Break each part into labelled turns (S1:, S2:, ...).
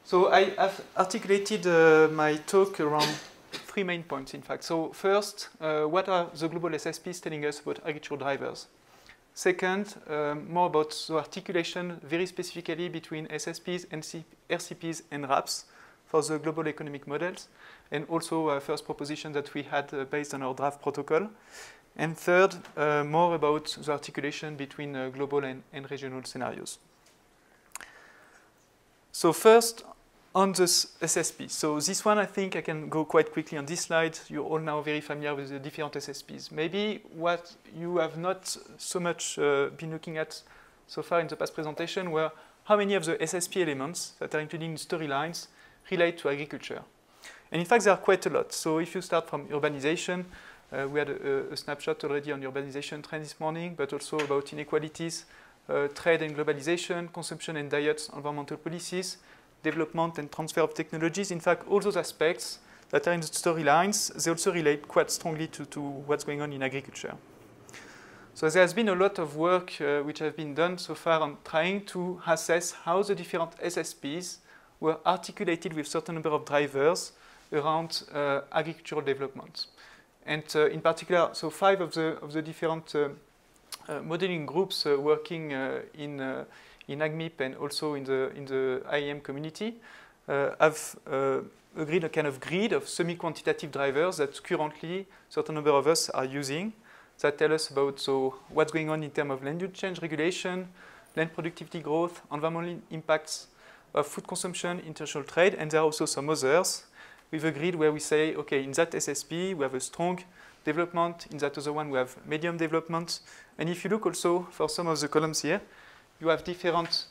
S1: So I have articulated my talk around three main points, in fact. So first, what are the global SSPs telling us about agricultural drivers? Second, more about the articulation very specifically between SSPs, RCPs, and RAPs for the global economic models, and also a first proposition that we had based on our draft protocol. And third, more about the articulation between global and regional scenarios. So first, on the SSP. So this one, I think I can go quite quickly on this slide. You're all now very familiar with the different SSPs. Maybe what you have not so much been looking at so far in the past presentation were how many of the SSP elements that are included in storylines relate to agriculture. And in fact, there are quite a lot. So if you start from urbanization, we had a snapshot already on urbanization trend this morning, but also about inequalities, trade and globalization, consumption and diets, environmental policies, development and transfer of technologies. In fact, all those aspects that are in the storylines, they also relate quite strongly to what's going on in agriculture. So there has been a lot of work which has been done so far on trying to assess how the different SSPs were articulated with certain number of drivers around agricultural development. And in particular, so 5 of the different modeling groups working in AgMIP and also in the IAM community have agreed a kind of grid of semi-quantitative drivers that currently a certain number of us are using that tell us about what's going on in terms of land use change regulation, land productivity growth, environmental impacts of food consumption, international trade, and there are also some others. We've agreed where we say, okay, in that SSP we have a strong development, in that other one we have medium development, and if you look also for some of the columns here, you have different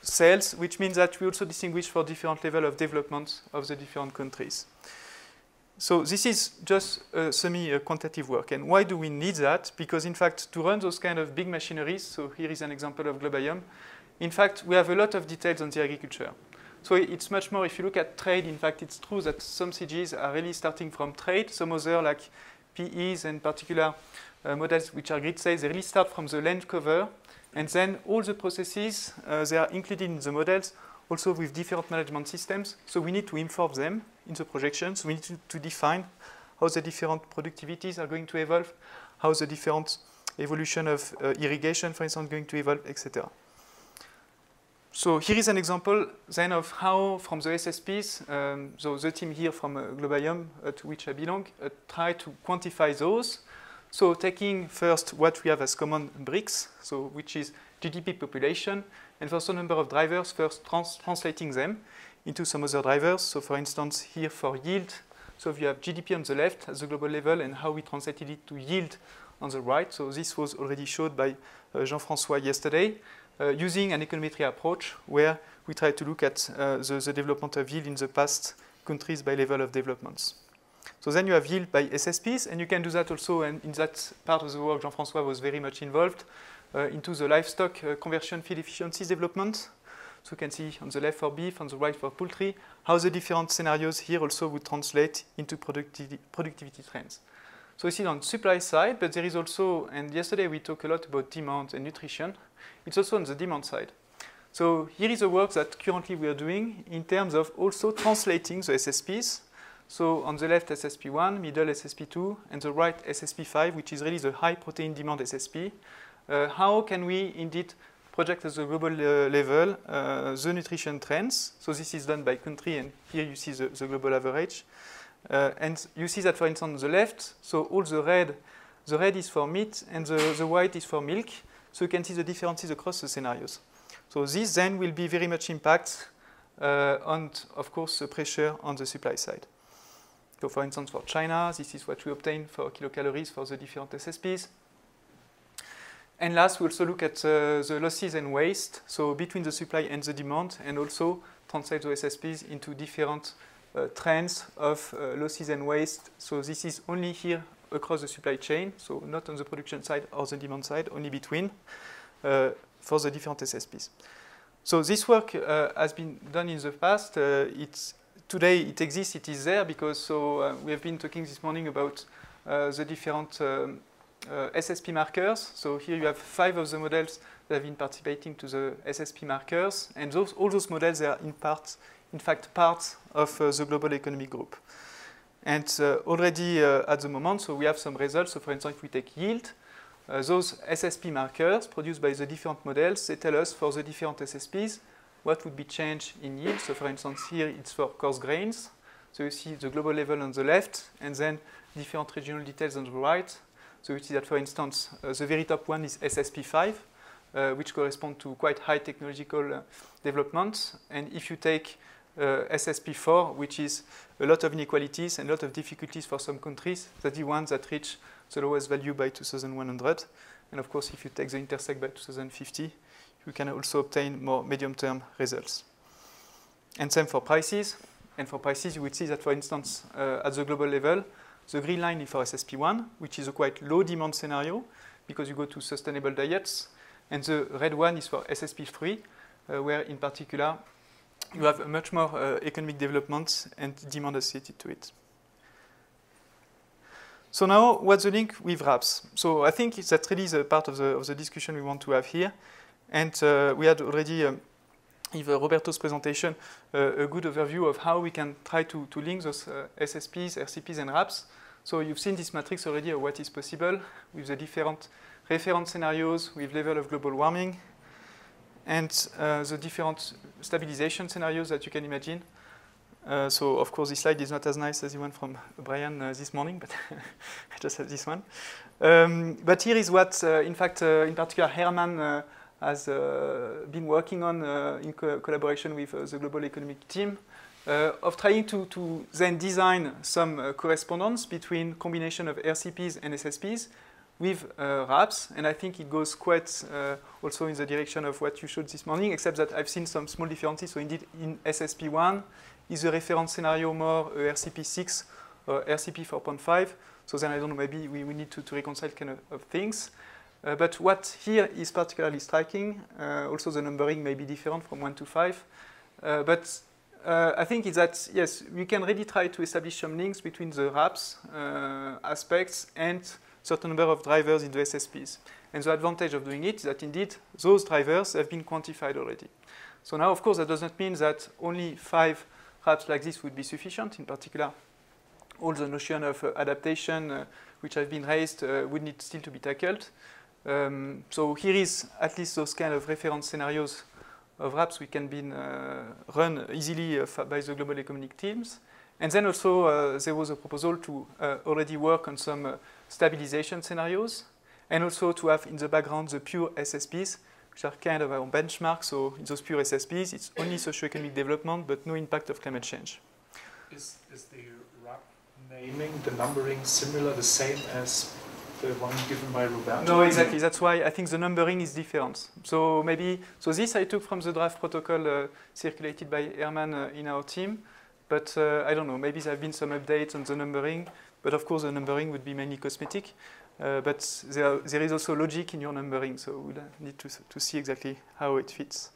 S1: cells, which means that we also distinguish for different level of development of the different countries. So this is just semi-quantitative work. And why do we need that? Because in fact, to run those kind of big machineries, so here is an example of GloBiome, in fact, we have a lot of details on the agriculture. So it's much more, if you look at trade, in fact, it's true that some CGs are really starting from trade. Some other, like PEs and particular models which are grid size, they really start from the land cover. And then all the processes, they are included in the models, also with different management systems. So we need to inform them in the projections. We need to define how the different productivities are going to evolve, how the different evolution of irrigation, for instance, going to evolve, etc. So here is an example then of how, from the SSPs, so the team here from GloBiome, to which I belong, try to quantify those. So taking first what we have as common bricks, so which is GDP population, and for some number of drivers, first translating them into some other drivers. So for instance, here for yield, so you have GDP on the left at the global level and how we translated it to yield on the right. So this was already showed by Jean-François yesterday, using an econometry approach where we try to look at the development of yield in the past countries by level of developments. So then you have yield by SSPs, and you can do that also, and in that part of the work, Jean-François was very much involved into the livestock conversion feed efficiencies development. So you can see on the left for beef, on the right for poultry, how the different scenarios here also would translate into productivity trends. So this is on supply side, but there is also, and yesterday we talked a lot about demand and nutrition, it's also on the demand side. So here is the work that currently we are doing in terms of also translating the SSPs. So on the left, SSP1, middle SSP2, and the right SSP5, which is really the high protein demand SSP. How can we indeed project at the global level the nutrition trends? So this is done by country, and here you see the global average. And you see that, for instance, on the left, so all the red is for meat, and the white is for milk. So you can see the differences across the scenarios. So this then will be very much impact on, of course, the pressure on the supply side. So for instance, for China, this is what we obtain for kilocalories for the different SSPs. And last, we also look at the losses and waste, so between the supply and the demand, and also translate the SSPs into different trends of losses and waste. So this is only here across the supply chain, so not on the production side or the demand side, only between for the different SSPs. So this work has been done in the past. Today it exists, it is there, because we have been talking this morning about the different SSP markers. So here you have 5 of the models that have been participating to the SSP markers, and all those models are in fact part of the Global Economic Group. And already at the moment, so we have some results. So for instance, if we take yield, those SSP markers produced by the different models, they tell us for the different SSPs what would be changed in yield. So for instance, here it's for coarse grains. So you see the global level on the left, and then different regional details on the right. So you see that, for instance, the very top one is SSP5, which corresponds to quite high technological development. And if you take SSP4, which is a lot of inequalities and a lot of difficulties for some countries, that's the ones that reach the lowest value by 2100. And of course, if you take the intersect by 2050, you can also obtain more medium-term results. And same for prices. And for prices, you would see that, for instance, at the global level, the green line is for SSP1, which is a quite low demand scenario because you go to sustainable diets. And the red one is for SSP3, where in particular, you have a much more economic development and demand associated to it. So now, what's the link with RAPS? So I think that's really the part of the discussion we want to have here. And we had already, with Roberto's presentation, a good overview of how we can try to link those SSPs, RCPs, and RAPS. So you've seen this matrix already of what is possible with the different reference scenarios with level of global warming and the different stabilization scenarios that you can imagine. So, of course, this slide is not as nice as the one from Brian this morning, but I just have this one. But here is what, in fact, in particular, Herman has been working on in collaboration with the Global Economic team of trying to then design some correspondence between combination of RCPs and SSPs with RAPS, and I think it goes quite also in the direction of what you showed this morning, except that I've seen some small differences. So indeed, in SSP1, is the reference scenario more RCP6 or RCP 4.5? So then I don't know, maybe we need to reconcile kind of things. But what here is particularly striking, also the numbering may be different from 1 to 5, but I think it's that, yes, we can really try to establish some links between the RAPS aspects and certain number of drivers in the SSPs. And the advantage of doing it is that indeed those drivers have been quantified already. So now, of course, that doesn't mean that only 5 RAPS like this would be sufficient. In particular, all the notion of adaptation which have been raised would need still to be tackled. So here is at least those kind of reference scenarios of RAPS which can be run easily by the global economic teams. And then also there was a proposal to already work on some stabilization scenarios and also to have in the background the pure SSPs, which are kind of our benchmark. So in those pure SSPs, it's only socio-economic development but no impact of climate change.
S2: Is the RAP naming, the numbering similar, the same as the one given by Roberto?
S1: No, exactly. That's why I think the numbering is different. So maybe, so this I took from the draft protocol circulated by Herman in our team. But I don't know, maybe there have been some updates on the numbering. But of course, the numbering would be mainly cosmetic. But there is also logic in your numbering. So we'll need to see exactly how it fits.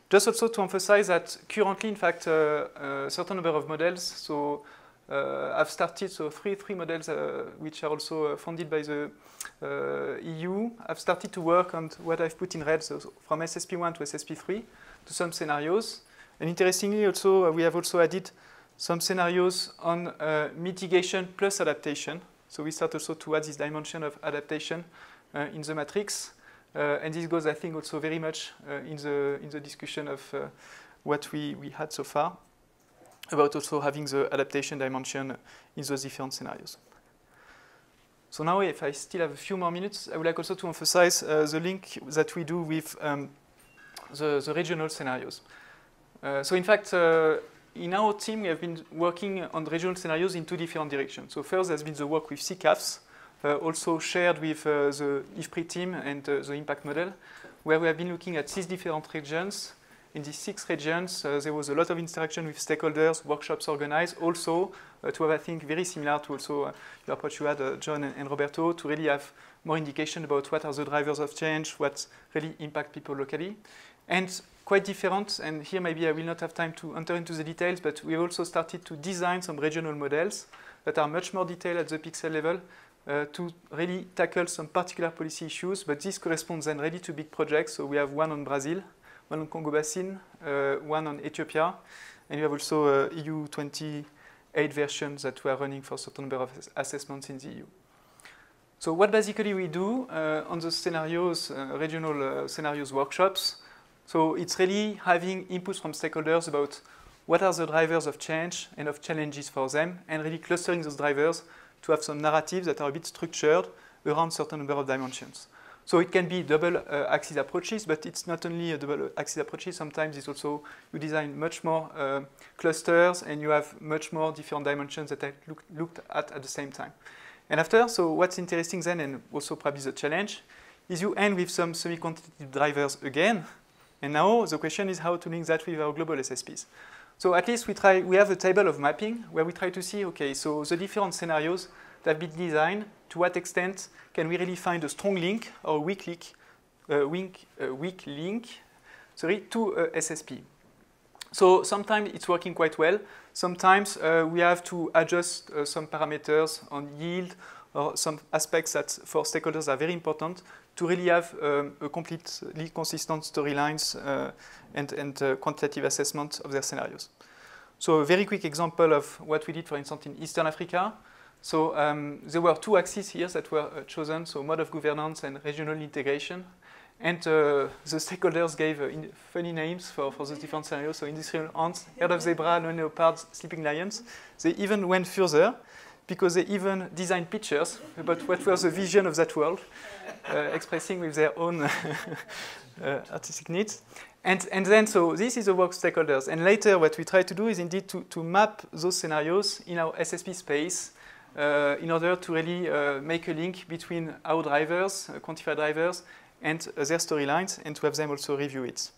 S1: Just also to emphasize that currently, in fact, a certain number of models, so I've started, so three models which are also funded by the EU. I've started to work on what I've put in red, so from SSP1 to SSP3 to some scenarios. And interestingly, also we have also added some scenarios on mitigation plus adaptation. So we start also to add this dimension of adaptation in the matrix. And this goes, I think, also very much in the discussion of what we had so far, about also having the adaptation dimension in those different scenarios. So now, if I still have a few more minutes, I would like also to emphasize the link that we do with the regional scenarios. So in fact, in our team, we have been working on regional scenarios in 2 different directions. So first, there's been the work with CCAFs, also shared with the IFPRI team and the impact model, where we have been looking at 6 different regions. In these 6 regions, there was a lot of interaction with stakeholders, workshops organized, also to have, I think, very similar to also your approach you had, John and Roberto, to really have more indication about what are the drivers of change, what really impact people locally. And quite different, and here maybe I will not have time to enter into the details, but we also started to design some regional models that are much more detailed at the pixel level, to really tackle some particular policy issues, but this corresponds then really to big projects. So we have one on Brazil, one on Congo Basin, one on Ethiopia, and you have also EU 28 versions that we are running for a certain number of assessments in the EU. So what basically we do on the scenarios, regional scenarios workshops, so it's really having inputs from stakeholders about what are the drivers of change and of challenges for them, and really clustering those drivers to have some narratives that are a bit structured around a certain number of dimensions. So it can be double axis approaches, but it's not only a double axis approaches. Sometimes it's also you design much more clusters and you have much more different dimensions that are looked at the same time. And after, so what's interesting then, and also probably the challenge, is you end with some semi-quantitative drivers again. And now the question is how to link that with our global SSPs. So at least we have a table of mapping where we try to see, okay, so the different scenarios that have been designed, to what extent can we really find a strong link or a weak link to SSP. So sometimes it's working quite well. Sometimes we have to adjust some parameters on yield or some aspects that for stakeholders are very important to really have a completely consistent storylines and quantitative assessment of their scenarios. So a very quick example of what we did, for instance, in Eastern Africa. So there were two axes here that were chosen, so mode of governance and regional integration. And the stakeholders gave funny names for those different scenarios, so industrial ants, herd of zebra, lone leopards, sleeping lions. They even went further because they even designed pictures about what was the vision of that world, expressing with their own artistic needs. And then, so this is the work of stakeholders. And later, what we try to do is indeed to map those scenarios in our SSP space in order to really make a link between our drivers, quantified drivers, and their storylines, and to have them also review it.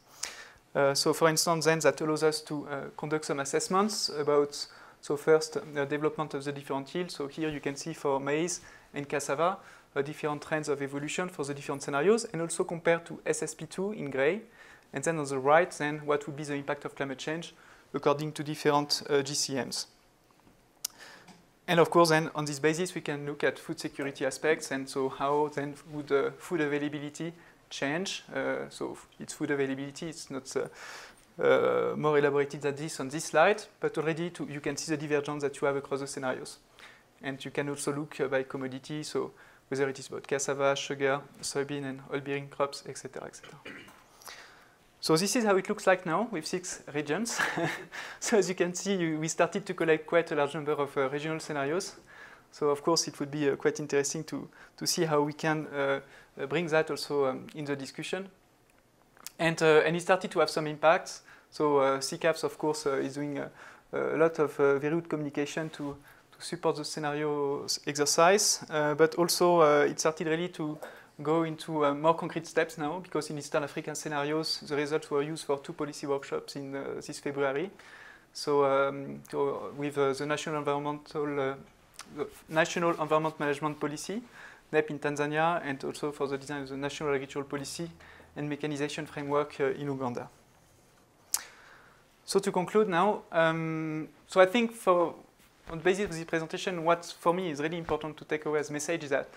S1: So for instance, then that allows us to conduct some assessments about, so first, the development of the different yields. So here you can see for maize and cassava, different trends of evolution for the different scenarios, and also compared to SSP2 in gray. And then on the right, then what would be the impact of climate change according to different GCMs. And of course, then on this basis, we can look at food security aspects, and so how then would food availability change? So it's food availability, it's not more elaborated than this on this slide, but already you can see the divergence that you have across the scenarios. And you can also look by commodity, so whether it is about cassava, sugar, soybean, and oil-bearing crops, etc., etc. So this is how it looks like now with 6 regions. So as you can see, we started to collect quite a large number of regional scenarios. So of course, it would be quite interesting to see how we can bring that also in the discussion. And it started to have some impacts. So CCAFS, of course, is doing a lot of very good communication to support the scenario exercise. But also, it started really to go into more concrete steps now, because in Eastern African scenarios, the results were used for 2 policy workshops in this February. So with the National Environment Management Policy, NEP in Tanzania, and also for the design of the National Agricultural Policy and Mechanization Framework in Uganda. So to conclude now, so I think on the basis of this presentation, what for me is really important to take away as message is that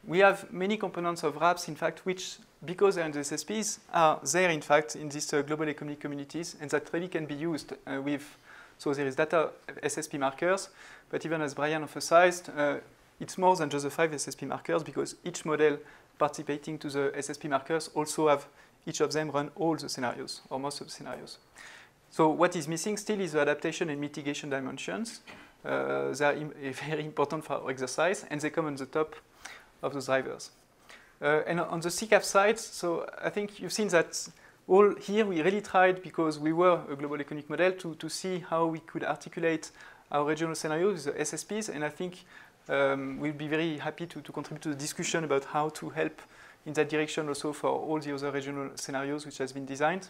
S1: we have many components of RAPs, in fact, which, because they're in the SSPs, are there, in fact, in these global economic communities, and that really can be used with, so there is data SSP markers, but even as Brian emphasized, it's more than just the 5 SSP markers, because each model participating to the SSP markers also have, each of them run all the scenarios, or most of the scenarios. So what is missing still is the adaptation and mitigation dimensions. They are very important for our exercise, and they come on the top of the drivers. And on the CCAF side, so I think you've seen that all here we really tried, because we were a global economic model, to see how we could articulate our regional scenarios, the SSPs, and I think we'll be very happy to contribute to the discussion about how to help in that direction also for all the other regional scenarios which has been designed.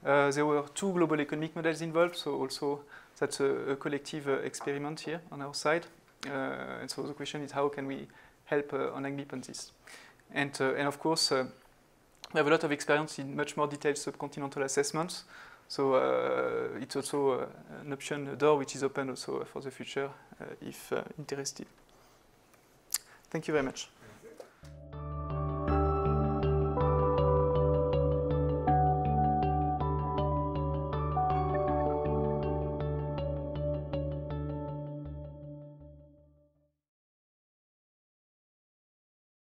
S1: There were 2 global economic models involved, so also that's a collective experiment here on our side. And so the question is, how can we help on AGNIP on this? And of course, we have a lot of experience in much more detailed subcontinental assessments. So it's also an option, a door which is open also for the future if interested. Thank you very much.